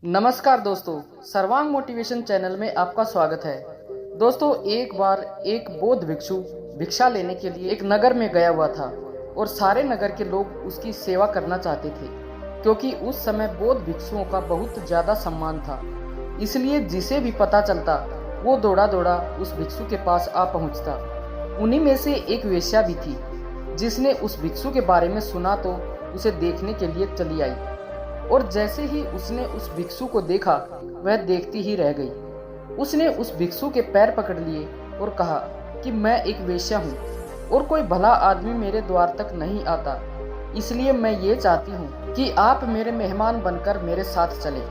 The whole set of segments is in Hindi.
नमस्कार दोस्तों, सर्वांग मोटिवेशन चैनल में आपका स्वागत है। दोस्तों, एक बार एक बौद्ध भिक्षु भिक्षा लेने के लिए एक नगर में गया हुआ था और सारे नगर के लोग उसकी सेवा करना चाहते थे, क्योंकि उस समय बौद्ध भिक्षुओं का बहुत ज़्यादा सम्मान था। इसलिए जिसे भी पता चलता वो दौड़ा दौड़ा उस भिक्षु के पास आ पहुंचता। उन्हीं में से एक वेश्या भी थी, जिसने उस भिक्षु के बारे में सुना तो उसे देखने के लिए चली आई। और जैसे ही उसने उस भिक्षु को देखा, वह देखती ही रह गई। उसने उस भिक्षु के पैर पकड़ लिए और कहा कि मैं एक वेश्या हूँ और कोई भला आदमी मेरे द्वार तक नहीं आता, इसलिए मैं ये चाहती हूँ कि आप मेरे मेहमान बनकर मेरे साथ चले,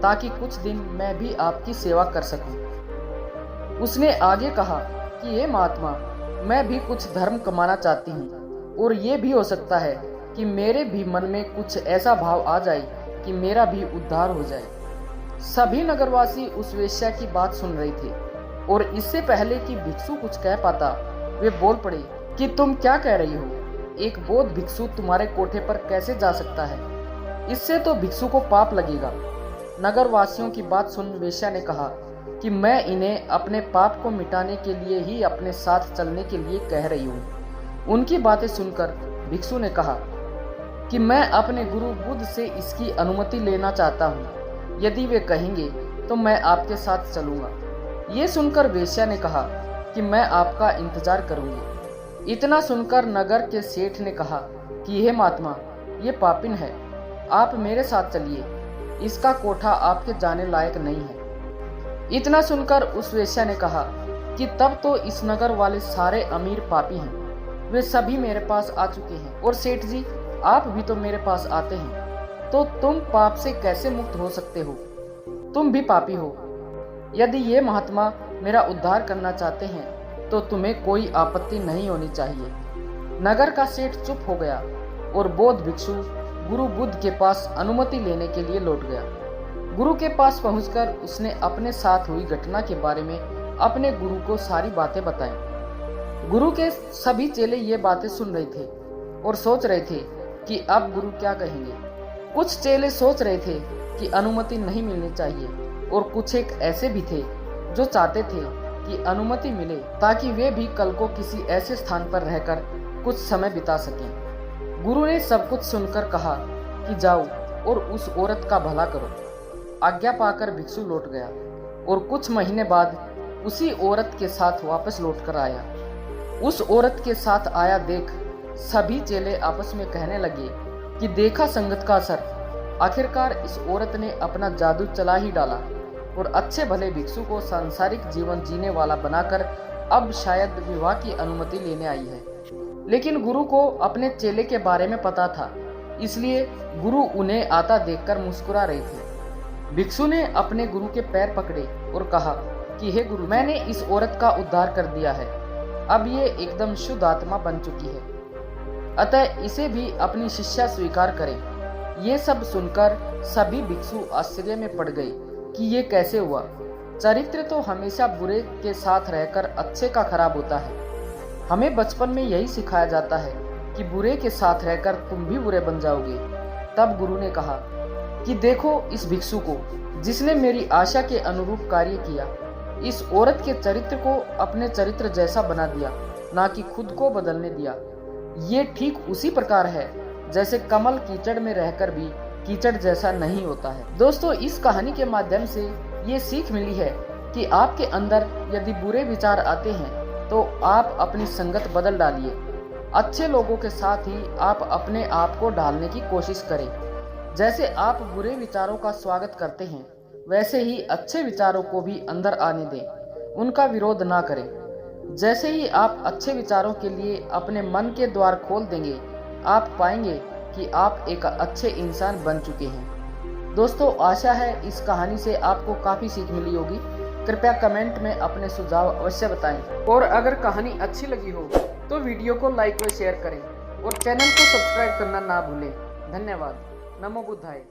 ताकि कुछ दिन मैं भी आपकी सेवा कर सकूं। उसने आगे कहा कि हे महात्मा, मैं भी कुछ धर्म कमाना चाहती हूँ और ये भी हो सकता है कि मेरे भी मन में कुछ ऐसा भाव आ जाए कि मेरा भी उद्धार हो जाए। सभी नगरवासी उस वेश्या की बात सुन रहे थे और इससे पहले कि भिक्षु कुछ कह पाता, वे बोल पड़े कि तुम क्या कह रही हो? एक बौद्ध भिक्षु तुम्हारे कोठे पर कैसे जा सकता है? इससे तो भिक्षु को पाप लगेगा। नगरवासियों की बात सुन वेश्या ने कहा कि मैं इन्हें अपने पाप को मिटाने के लिए ही अपने साथ चलने के लिए कह रही हूँ। उनकी बातें सुनकर भिक्षु ने कहा कि मैं अपने गुरु बुद्ध से इसकी अनुमति लेना चाहता हूँ। यदि वे कहेंगे तो मैं आपके साथ चलूँगा। ये सुनकर वेश्या ने कहा कि मैं आपका इंतजार करूँगी। इतना सुनकर नगर के सेठ ने कहा कि हे महात्मा, ये पापिन है, आप मेरे साथ चलिए, इसका कोठा आपके जाने लायक नहीं है। इतना सुनकर उस वेश्या ने कहा कि तब तो इस नगर वाले सारे अमीर पापी हैं, वे सभी मेरे पास आ चुके हैं, और सेठ जी आप भी तो मेरे पास आते हैं, तो तुम पाप से कैसे मुक्त हो सकते हो? तुम भी पापी हो। यदि ये महात्मा मेरा उद्धार करना चाहते हैं तो तुम्हें कोई आपत्ति नहीं होनी चाहिए। नगर का सेठ चुप हो गया और बौद्ध भिक्षु गुरु बुद्ध के पास अनुमति लेने के लिए लौट गया। गुरु के पास पहुंचकर उसने अपने साथ हुई घटना के बारे में अपने गुरु को सारी बातें बताई। गुरु के सभी चेले ये बातें सुन रहे थे और सोच रहे थे कि अब गुरु क्या कहेंगे। कुछ चेले सोच रहे थे कि अनुमति नहीं मिलनी चाहिए, और कुछ एक ऐसे भी थे जो चाहते थे कि अनुमति मिले, ताकि वे भी कल को किसी ऐसे स्थान पर रहकर कुछ समय बिता सकें। गुरु ने सब कुछ सुनकर कहा कि जाओ और उस औरत का भला करो। आज्ञा पाकर भिक्षु लौट गया और कुछ महीने बाद उसी औरत के साथ वापस लौट कर आया। उस औरत के साथ आया देख सभी चेले आपस में कहने लगे कि देखा संगत का असर, आखिरकार इस औरत ने अपना जादू चला ही डाला और अच्छे भले भिक्षु को सांसारिक जीवन जीने वाला बनाकर अब शायद विवाह की अनुमति लेने आई है। लेकिन गुरु को अपने चेले के बारे में पता था, इसलिए गुरु उन्हें आता देखकर मुस्कुरा रहे थे। भिक्षु ने अपने गुरु के पैर पकड़े और कहा कि हे गुरु, मैंने इस औरत का उद्धार कर दिया है, अब ये एकदम शुद्ध आत्मा बन चुकी है, अतः इसे भी अपनी शिष्या स्वीकार करें। ये सब सुनकर सभी भिक्षु आश्चर्य में पड़ गए कि ये कैसे हुआ। चरित्र तो हमेशा बुरे के साथ रहकर अच्छे का खराब होता है। हमें बचपन में यही सिखाया जाता है कि बुरे के साथ रहकर तुम भी बुरे बन जाओगे। तब गुरु ने कहा कि देखो इस भिक्षु को, जिसने मेरी आशा के अनुरूप कार्य किया। इस औरत के चरित्र को अपने चरित्र जैसा बना दिया, ना कि खुद को बदलने दिया। ये ठीक उसी प्रकार है जैसे कमल कीचड़ में रहकर भी कीचड़ जैसा नहीं होता है। दोस्तों, इस कहानी के माध्यम से ये सीख मिली है कि आपके अंदर यदि बुरे विचार आते हैं तो आप अपनी संगत बदल डालिए। अच्छे लोगों के साथ ही आप अपने आप को ढालने की कोशिश करें। जैसे आप बुरे विचारों का स्वागत करते हैं, वैसे ही अच्छे विचारों को भी अंदर आने दें, उनका विरोध ना करें। जैसे ही आप अच्छे विचारों के लिए अपने मन के द्वार खोल देंगे, आप पाएंगे कि आप एक अच्छे इंसान बन चुके हैं। दोस्तों, आशा है इस कहानी से आपको काफ़ी सीख मिली होगी। कृपया कमेंट में अपने सुझाव अवश्य बताएं, और अगर कहानी अच्छी लगी हो तो वीडियो को लाइक व शेयर करें और चैनल को सब्सक्राइब करना ना भूलें। धन्यवाद। नमो बुद्धाय।